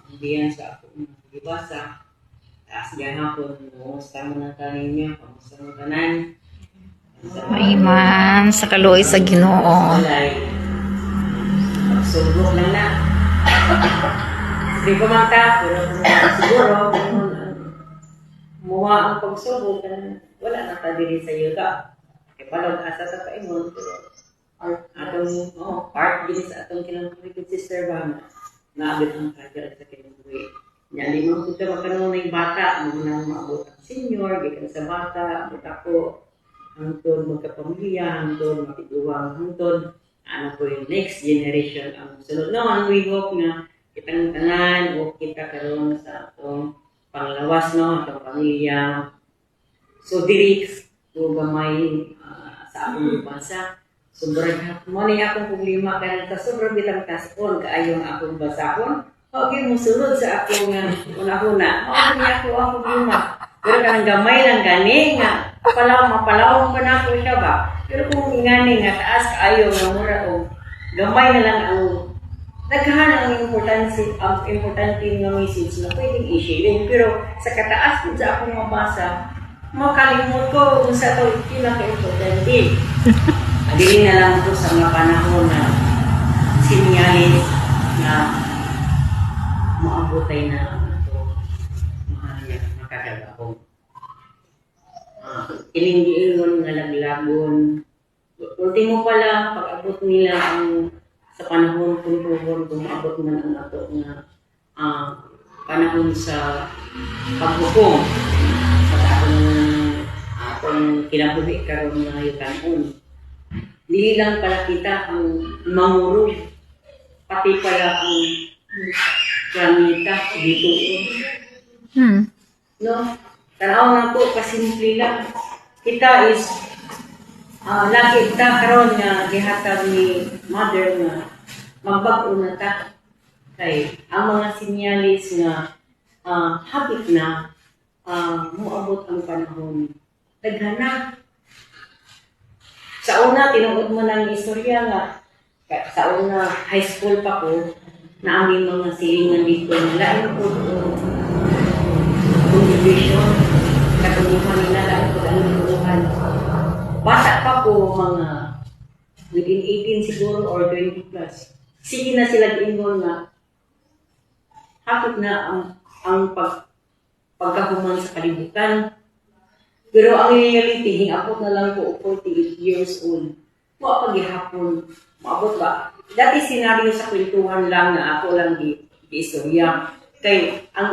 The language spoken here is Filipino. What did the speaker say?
Hindi yan sa ako ibasa. Taas diyan hapon, kumusta mo na tanin niya, kumusta mo tanan. Iman sa kaluoy sa Ginoo. Magsubok lang na. Hindi ko man ka, pero siguro, muha ang pagsubok, wala na ta diri sa yuta. Kaya palog asa sa paingon, pero atong part din sa atong kinabuhi sister ba na abot ang kajar sa kinabuhi. Nya di mo kita makanong ng bata, mo nang maabot ang senior, gikan sa bata, abot ako hangtod magkapamilya, hangtod makiguwang, hangtod ano po yung next generation ang sunod. No, ang we hope nga kitang tanan o kita karon sa atong panglawas no, atong pamilya. So diri ko gamay sa akong bansa. Sobrang mo ni akong problema kaya ta sobrang bitang taspon kaayo ang akong basahon. Okay mo sunod sa akong una-una. Mao ni ako ang problema. Pero kanang gamay lang gani nga mapalaw pa na ako siya ba. Pero kung ingani nga taas kaayo nga mura o gamay na lang ang naghahan ang importante nga message na pwedeng i-share. Pero sa kataas kung sa akong mabasa, makalimot ko kung sa ito pinaka-importante. Adili na lang ito sa mga panahon na sinyalis na maabotay na ito makakagahong. Iling-iingon nga laglagon. Ultimo pala, pag-abot nila ang sa panahon kung maabot man ang ato nga panahon sa paghukom sa atong kinabuhi karon nga yukanon. Dili lang pala kita ang mangurog, pati pala ang gamita dito. No? Tanaw na po, kasimple lang. Kita is, lagi ta karon nga gihatag ni mother nga magbag-o na ta. Kay ang mga sinyalis nga habit na moabot ang panahon. Daghana. Sa una, tinuod mo ng istorya nga. Sa una, high school pa ko, na aming mga silingan dito. Lain po contribution. Katulungan nila, lain po ang tulungan. Bata pa po, mga within 18 siguro or 20 plus. Sige na sila ingon nga. Hapit na ang pagkahuman sa kalibutan. Pero ang reality, hingapot na lang po 48 years old. Mga paghihapon, maabot ba? Dati senaryo sa kwentuhan lang na ako lang di istorya. Kay ang